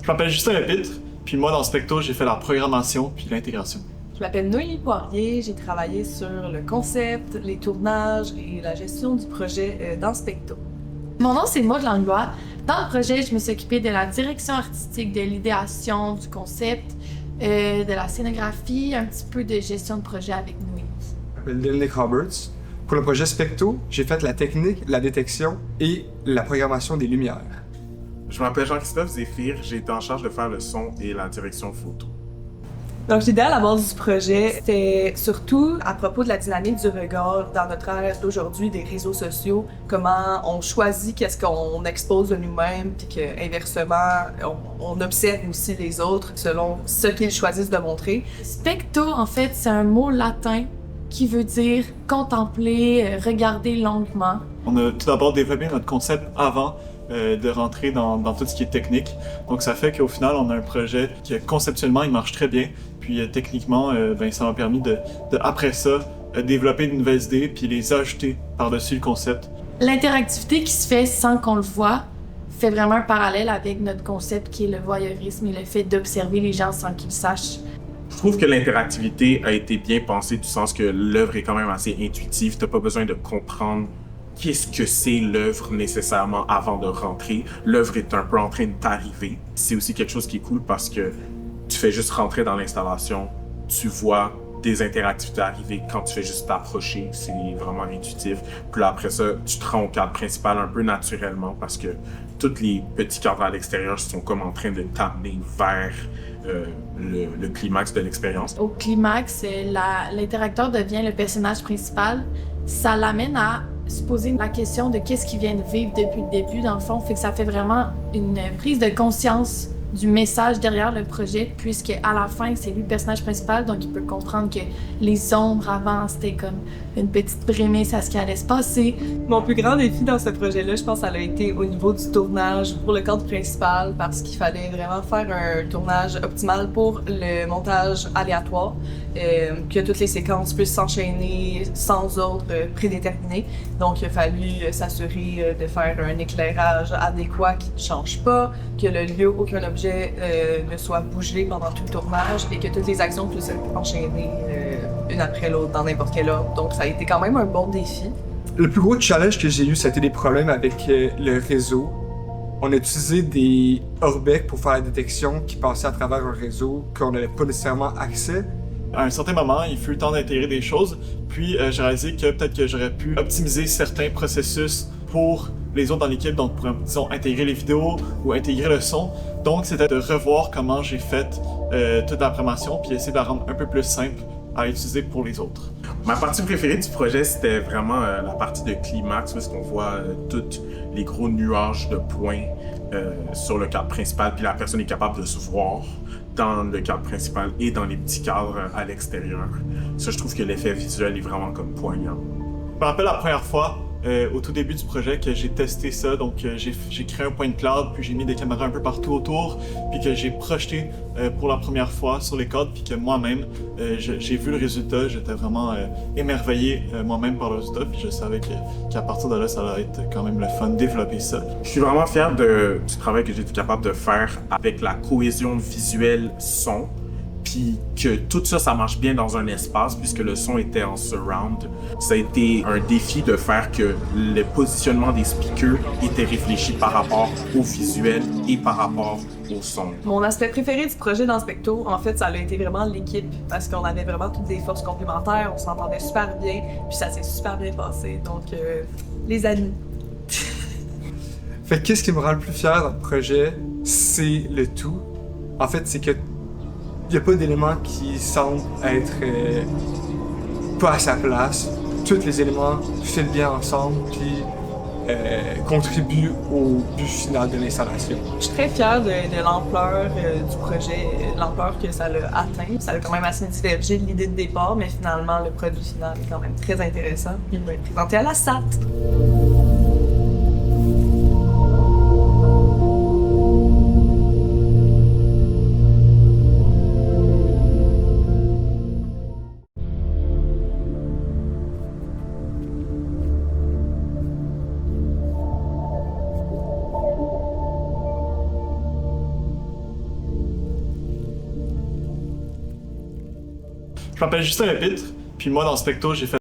Je m'appelle Justin Lepître, puis moi dans Specto, j'ai fait la programmation puis l'intégration. Je m'appelle Noémie Poirier, j'ai travaillé sur le concept, les tournages et la gestion du projet dans Specto. Mon nom, c'est Maud Langlois. Dans le projet, je me suis occupée de la direction artistique, de l'idéation, du concept, de la scénographie, un petit peu de gestion de projet avec Noémie. Je m'appelle Dominic Roberts. Pour le projet Specto, j'ai fait la technique, la détection et la programmation des lumières. Je m'appelle Jean-Christophe Zéphir, j'ai été en charge de faire le son et la direction photo. Donc l'idée à la base du projet, c'était surtout à propos de la dynamique du regard dans notre ère d'aujourd'hui des réseaux sociaux, comment on choisit qu'est-ce qu'on expose de nous-mêmes, puis qu'inversement, on observe aussi les autres selon ce qu'ils choisissent de montrer. Specto, en fait, c'est un mot latin qui veut dire contempler, regarder longuement. On a tout d'abord développé notre concept avant de rentrer dans tout ce qui est technique. Donc ça fait qu'au final, on a un projet qui conceptuellement, il marche très bien. Puis techniquement, ça m'a permis de après ça, développer de nouvelles idées puis les ajouter par-dessus le concept. L'interactivité qui se fait sans qu'on le voit fait vraiment un parallèle avec notre concept qui est le voyeurisme et le fait d'observer les gens sans qu'ils sachent. Je trouve que l'interactivité a été bien pensée du sens que l'œuvre est quand même assez intuitive. T'as pas besoin de comprendre qu'est-ce que c'est l'œuvre nécessairement avant de rentrer. L'œuvre est un peu en train de t'arriver. C'est aussi quelque chose qui est cool parce que tu fais juste rentrer dans l'installation, tu vois des interactivités arriver quand tu fais juste t'approcher, c'est vraiment intuitif. Puis là, après ça, tu te rends au cadre principal un peu naturellement parce que tous les petits cadres à l'extérieur sont comme en train de t'amener vers le climax de l'expérience. Au climax, l'interacteur devient le personnage principal. Ça l'amène à se poser la question de qu'est-ce qu'il vient de vivre depuis le début, dans le fond. Fait que ça fait vraiment une prise de conscience du message derrière le projet, puisque à la fin, c'est lui le personnage principal, donc il peut comprendre que les ombres avant, c'était comme une petite prémisse à ce qui allait se passer. Mon plus grand défi dans ce projet-là, je pense, ça a été au niveau du tournage pour le cadre principal, parce qu'il fallait vraiment faire un tournage optimal pour le montage aléatoire, que toutes les séquences puissent s'enchaîner sans ordre prédéterminé. Donc, il a fallu s'assurer de faire un éclairage adéquat qui ne change pas, que le lieu, aucun objet ne soit bougé pendant tout le tournage et que toutes les actions puissent être enchaînées une après l'autre dans n'importe quel ordre. Donc, ça a été quand même un bon défi. Le plus gros challenge que j'ai eu, ça a été des problèmes avec le réseau. On a utilisé des Orbeck pour faire la détection qui passaient à travers un réseau qu'on n'avait pas nécessairement accès. À un certain moment, il fut le temps d'intégrer des choses, puis j'ai réalisé que peut-être que j'aurais pu optimiser certains processus pour les autres dans l'équipe, donc pour, disons, intégrer les vidéos ou intégrer le son. Donc, c'était de revoir comment j'ai fait toute la programmation, puis essayer de la rendre un peu plus simple à utiliser pour les autres. Ma partie préférée du projet, c'était vraiment la partie de climax, parce qu'on voit tous les gros nuages de points sur le cadre principal, puis la personne est capable de se voir dans le cadre principal et dans les petits cadres à l'extérieur. Ça, je trouve que l'effet visuel est vraiment comme poignant. Je me rappelle la première fois, au tout début du projet, que j'ai testé ça. Donc, j'ai créé un point de cloud, puis j'ai mis des caméras un peu partout autour, puis que j'ai projeté pour la première fois sur les cadres, puis que moi-même, j'ai vu le résultat. J'étais vraiment émerveillé moi-même par le résultat, puis je savais qu'à partir de là, ça allait être quand même le fun de développer ça. Je suis vraiment fier du travail que j'ai été capable de faire avec la cohésion visuelle son, puis que tout ça, ça marche bien dans un espace puisque le son était en surround. Ça a été un défi de faire que le positionnement des speakers était réfléchi par rapport au visuel et par rapport au son. Mon aspect préféré du projet dans Specto, en fait, ça a été vraiment l'équipe, parce qu'on avait vraiment toutes des forces complémentaires, on s'entendait super bien, puis ça s'est super bien passé. Donc, les amis. Fait que qu'est-ce qui me rend le plus fier dans le projet, c'est le tout. En fait, c'est que il n'y a pas d'éléments qui semblent être pas à sa place. Tous les éléments filent bien ensemble puis contribuent au but final de l'installation. Je suis très fière de l'ampleur du projet, l'ampleur que ça l'a atteint. Ça a quand même assez divergé de l'idée de départ, mais finalement, le produit final est quand même très intéressant. Il va être présenté à la SAT. Je m'appelle Justin Lepître, puis moi dans Specto, j'ai fait